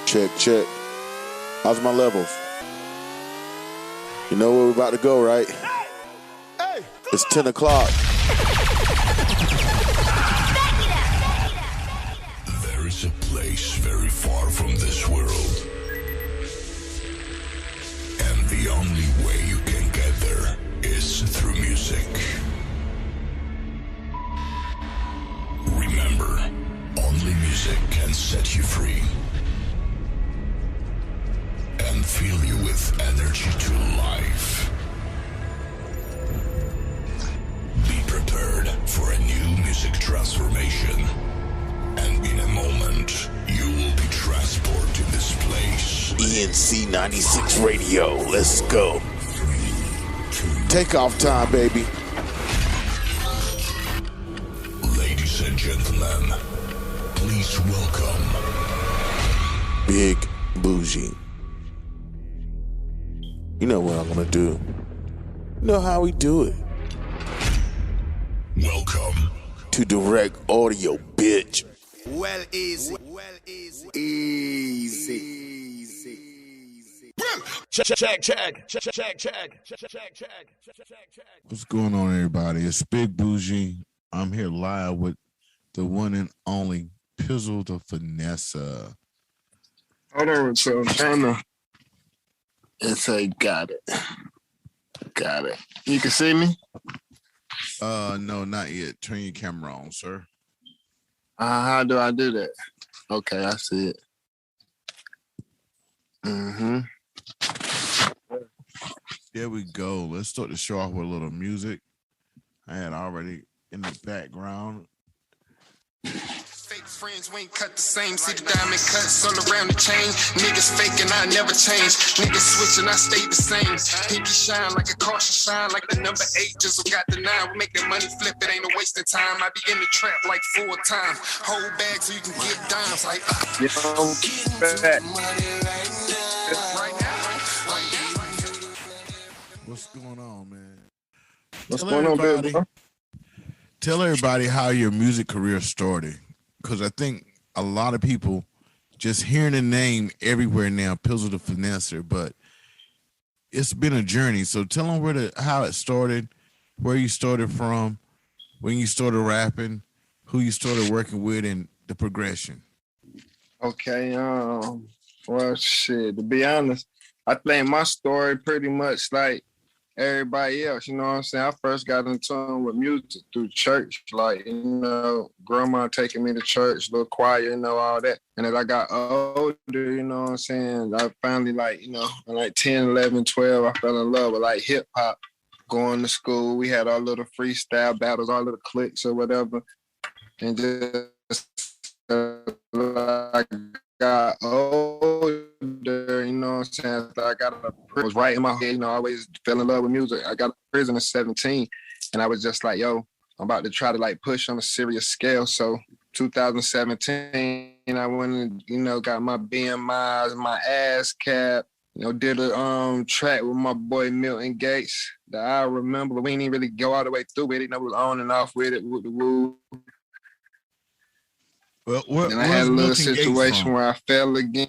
Check, check. How's my levels? You know where we're about to go, right? It's 10 o'clock. There is a place very far from this world. And the only way you can get there is through music. Remember, only music can set you free and fill you with energy to life. Be prepared for a new music transformation, and in a moment, you will be transported to this place. ENC 96 Radio, let's go. Takeoff time, baby. Ladies and gentlemen, please welcome Big Buji. You know what I'm gonna do. You know how we do it. Welcome to Direct Audio, bitch. Well, easy. Check. What's going on, everybody? It's Big Buji. I'm here live with the one and only Pizzle Da Finesser. Hold on, so I'm trying to. It's a got it. You can see me? No, not yet. Turn your camera on, sir. How do I do that? Okay, I see it. There we go. Let's start the show off with a little music. I had already in the background. Fake friends, we ain't cut the same. See the diamond cuts all around the chain. Niggas faking, I never change. Niggas switching, I stay the same. Pinky shine like a caution shine, like the number 8 just got the 9. We making money flip, it ain't no wasting time. I be in the trap like full time. Whole bag so you can get dimes like What's going on, man? What's going on, baby? Tell everybody how your music career started, because I think a lot of people just hearing the name everywhere now, Pizzle Da Finesser, but it's been a journey. So tell them how it started, where you started from, when you started rapping, who you started working with, and the progression. Okay, well, shit, to be honest, I think my story pretty much like everybody else, you know what I'm saying? I first got in tune with music through church, like, you know, grandma taking me to church, little choir, you know, all that. And as I got older, you know what I'm saying, I finally, like, you know, like 10, 11, 12, I fell in love with, like, hip-hop. Going to school, we had our little freestyle battles, our little cliques or whatever. And just I got older, you know what I'm saying? I was right in my head, you know, I always fell in love with music. I got to prison at 17, and I was just like, yo, I'm about to try to like push on a serious scale. So 2017, I went and, you know, got my BMIs, my ASCAP, you know, did a track with my boy Milton Gates that I remember, but we didn't really go all the way through with it. You know, we was on and off with it, with the woo. Well, and I had a little situation where I fell again.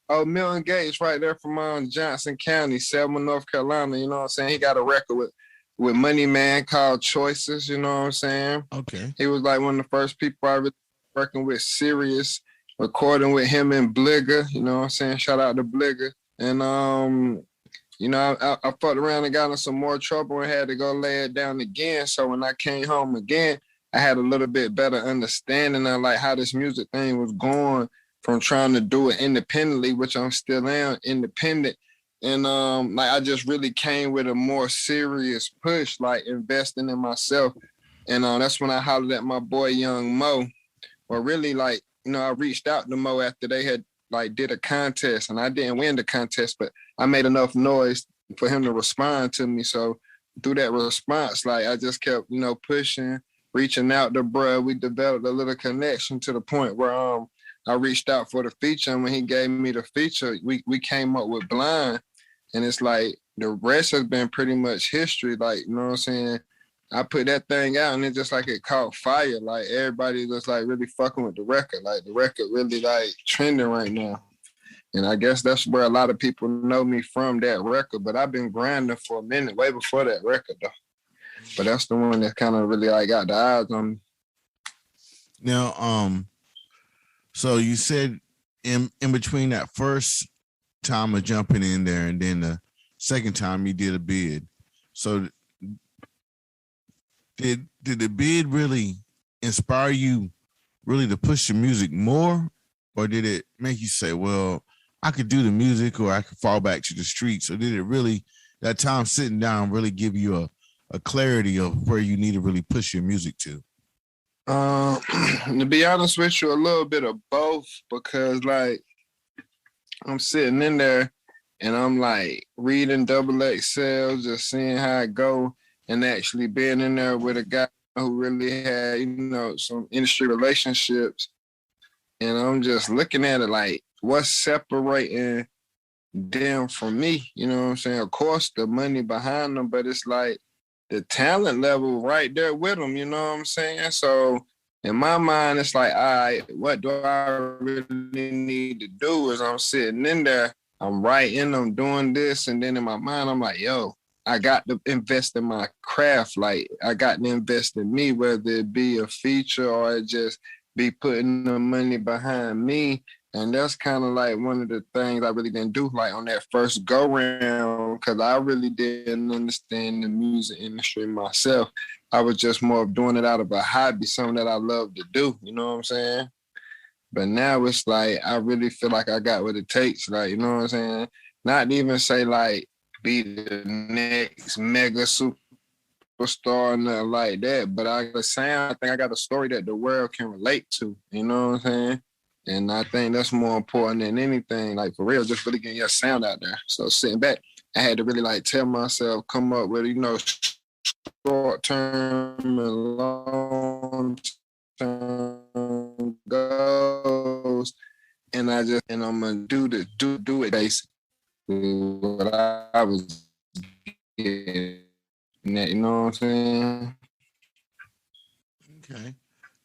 Oh, Milton Gates right there from Johnson County, Selma, North Carolina, you know what I'm saying? He got a record with Money Man called Choices, you know what I'm saying? Okay. He was like one of the first people I was working with serious, recording with him and Bligger, you know what I'm saying? Shout out to Bligger. And, you know, I fucked around and got in some more trouble and had to go lay it down again. So when I came home again, I had a little bit better understanding of like how this music thing was going from trying to do it independently, which I'm still independent. And like I just really came with a more serious push, like investing in myself. And that's when I hollered at my boy Young Mo. Well, really, like, you know, I reached out to Mo after they had like did a contest, and I didn't win the contest, but I made enough noise for him to respond to me. So through that response, like I just kept, you know, pushing, reaching out to bruh. We developed a little connection to the point where I reached out for the feature, and when he gave me the feature, we came up with Blind. And it's like the rest has been pretty much history. Like, you know what I'm saying? I put that thing out and it just like it caught fire. Like everybody was like really fucking with the record. Like the record really like trending right now. And I guess that's where a lot of people know me from, that record. But I've been grinding for a minute, way before that record though. But that's the one that kind of really like got the eyes on me. Now, so you said in between that first time of jumping in there and then the second time you did a bid. So did the bid really inspire you really to push the music more, or did it make you say, well, I could do the music or I could fall back to the streets? Or did it really, that time sitting down, really give you a clarity of where you need to really push your music to? To be honest with you, a little bit of both, because like I'm sitting in there and I'm like reading XXL, just seeing how it go, and actually being in there with a guy who really had, you know, some industry relationships. And I'm just looking at it like, what's separating them from me? You know what I'm saying? Of course, the money behind them, but it's like the talent level right there with them, you know what I'm saying? So in my mind, it's like, all right, what do I really need to do? Is I'm sitting in there, I'm writing, I'm doing this, and then in my mind, I'm like, yo, I got to invest in my craft. Like, I got to invest in me, whether it be a feature or it just be putting the money behind me. And that's kind of like one of the things I really didn't do, like on that first go round, because I really didn't understand the music industry myself. I was just more of doing it out of a hobby, something that I love to do, you know what I'm saying? But now it's like, I really feel like I got what it takes, like, you know what I'm saying? Not even say like, be the next mega superstar or nothing like that, but I think I got a story that the world can relate to, you know what I'm saying? And I think that's more important than anything, like for real, just really getting your sound out there. So sitting back, I had to really like tell myself, come up with, you know, short term and long term goals. And I'm gonna do it basically. What I was getting at, you know what I'm saying? Okay.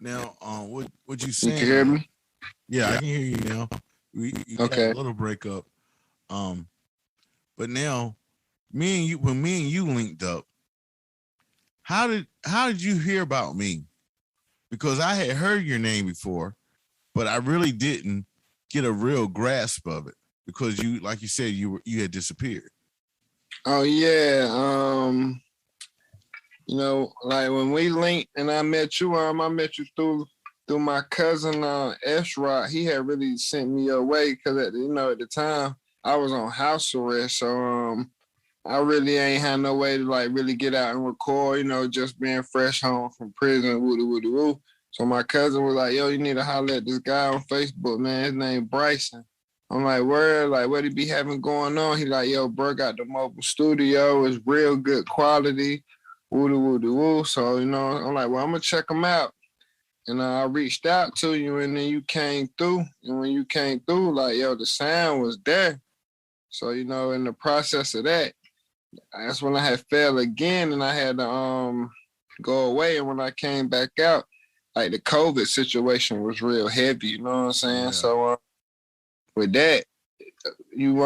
Now, what you saying? You can hear me? Yeah, I can hear you now. You Okay. had a little breakup. But now, when me and you linked up, how did you hear about me? Because I had heard your name before, but I really didn't get a real grasp of it because you, like you said, you had disappeared. Oh yeah. You know, like when we linked and I met you through my cousin S-Rock. He had really sent me away because at the time I was on house arrest, so I really ain't had no way to like really get out and record, you know, just being fresh home from prison, woo. So my cousin was like, yo, you need to holler at this guy on Facebook, man. His name Bryson. I'm like, where? Like, what he be having going on? He like, yo, bro, got the mobile studio. It's real good quality, woo. So, you know, I'm like, well, I'm gonna check him out. And I reached out to you, and then you came through. And when you came through, like, yo, the sound was there. So, you know, in the process of that, that's when I had fell again, and I had to go away. And when I came back out, like the COVID situation was real heavy. You know what I'm saying? Yeah. So with that, you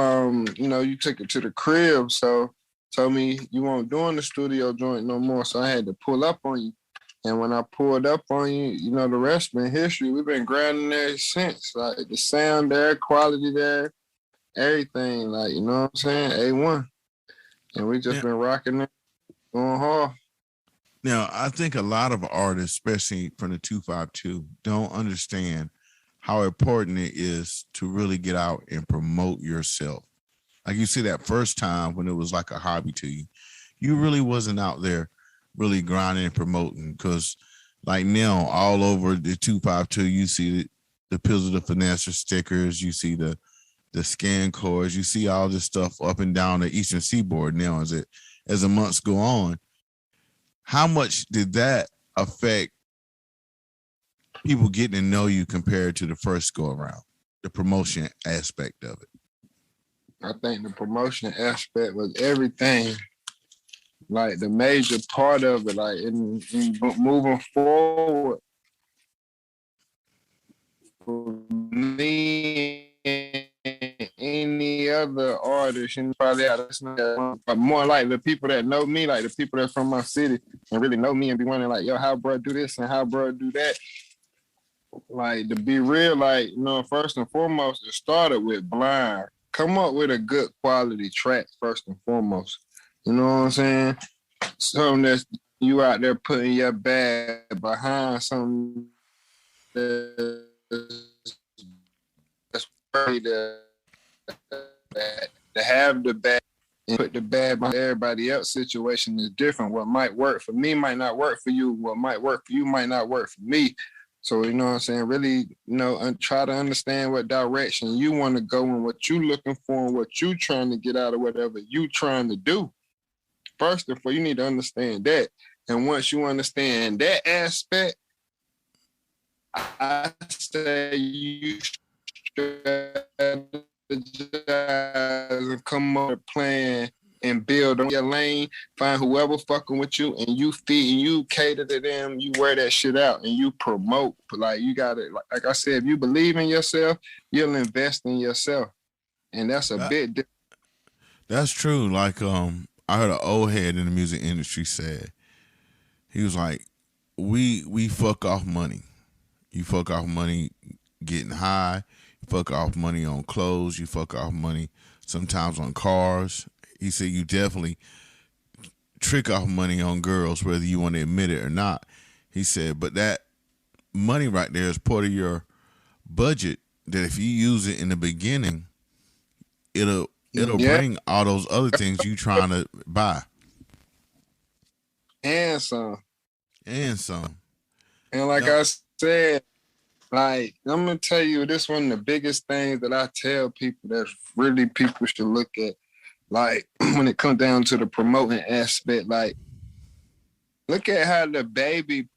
you took it to the crib. So told me you weren't doing the studio joint no more. So I had to pull up on you. And when I pulled up on you, you know, the rest been history. We've been grinding there since. Like the sound there, quality there, everything. Like, you know what I'm saying? A1. And we just been rocking it, going hard. Now, I think a lot of artists, especially from the 252, don't understand how important it is to really get out and promote yourself. Like you see that first time when it was like a hobby to you, you really wasn't out there really grinding and promoting, because like now all over the 252, you see the Pizzle Da Finesser stickers, you see the scan cords, you see all this stuff up and down the Eastern Seaboard now as the months go on. How much did that affect people getting to know you compared to the first go around, the promotion aspect of it? I think the promotion aspect was everything. like the major part of it, like in moving forward. For me and any other artist, and probably but more like the people that know me, like the people that's from my city and really know me and be wondering like, yo, how bro do this and how bro do that. Like, to be real, like, you know, first and foremost, it started with Blind. Come up with a good quality track first and foremost. You know what I'm saying? Something that's you out there putting your bag behind something that's ready to have the bag and put the bag behind everybody else's situation is different. What might work for me might not work for you. What might work for you might not work for me. So, you know what I'm saying? Really, you know, try to understand what direction you want to go and what you looking for and what you trying to get out of whatever you trying to do. First of all, you need to understand that. And once you understand that aspect, I say you strategize and come up with a plan and build on your lane, find whoever fucking with you, and you feed and you cater to them, you wear that shit out and you promote. Like, you gotta, like I said, if you believe in yourself, you'll invest in yourself. And that's a bit different. That's true. Like, I heard an old head in the music industry said, he was like, we fuck off money. You fuck off money getting high, you fuck off money on clothes, you fuck off money sometimes on cars. He said you definitely trick off money on girls, whether you want to admit it or not. He said, but that money right there is part of your budget that if you use it in the beginning, it'll bring all those other things you trying to buy. And some. And some. And like I said, like, I'm going to tell you, this one of the biggest things that I tell people that really people should look at. Like, when it comes down to the promoting aspect, like, look at how the Baby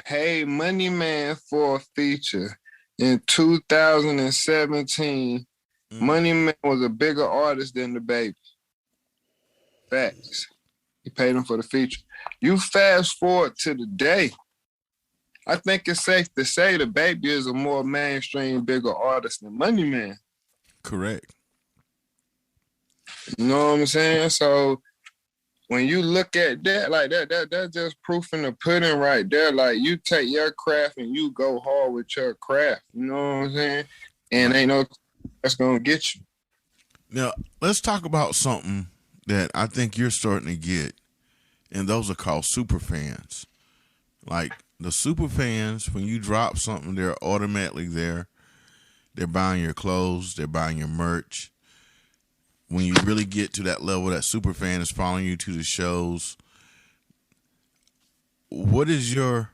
paid Money Man for a feature in 2017. Money Man was a bigger artist than the Baby. Facts. He paid him for the feature. You fast forward to the day, I think it's safe to say the Baby is a more mainstream, bigger artist than Money Man. Correct. You know what I'm saying? So when you look at that, like that's just proof in the pudding right there. Like, you take your craft and you go hard with your craft. You know what I'm saying? And ain't no that's gonna get you. Now, let's talk about something that I think you're starting to get, and those are called super fans. Like, the super fans, when you drop something, they're automatically there. They're buying your clothes, they're buying your merch. When you really get to that level, that super fan is following you to the shows. What is your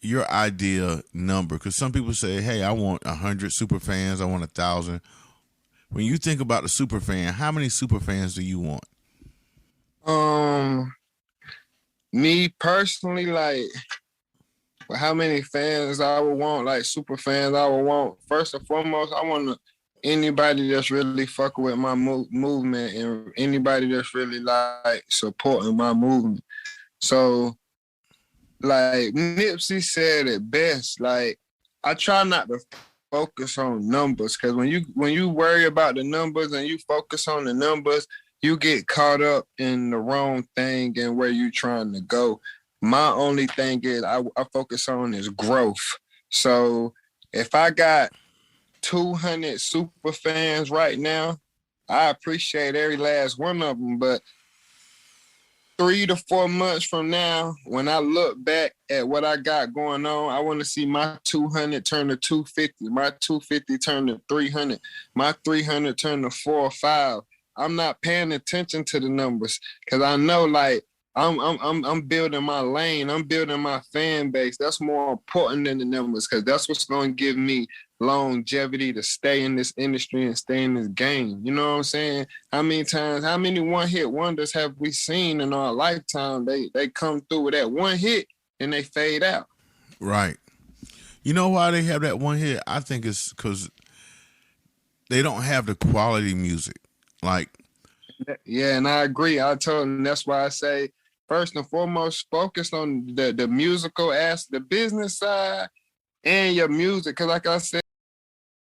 idea number? Because some people say, hey, I want 100 super fans, I want 1,000. When you think about the super fan, how many super fans do you want? Me personally, like, how many fans I would want, like super fans I would want. First and foremost, I want anybody that's really fucking with my movement and anybody that's really like supporting my movement. So, like Nipsey said it best, like, I try not to focus on numbers, because when you worry about the numbers and you focus on the numbers, you get caught up in the wrong thing and where you trying to go. My only thing is I focus on is growth. So if I got 200 super fans right now, I appreciate every last one of them. But 3 to 4 months from now, when I look back at what I got going on, I want to see my 200 turn to 250, my 250 turn to 300, my 300 turn to 4 or 5. I'm not paying attention to the numbers, because I know, like, I'm building my lane. I'm building my fan base. That's more important than the numbers, because that's what's going to give me longevity to stay in this industry and stay in this game. You know what I'm saying? How many one-hit wonders have we seen in our lifetime? They come through with that one hit and they fade out. Right. You know why they have that one hit? I think it's because they don't have the quality music. Like, Yeah, and I agree. I told him that's why I say first and foremost, focus on the musical aspect, the business side, and your music. Cause like I said,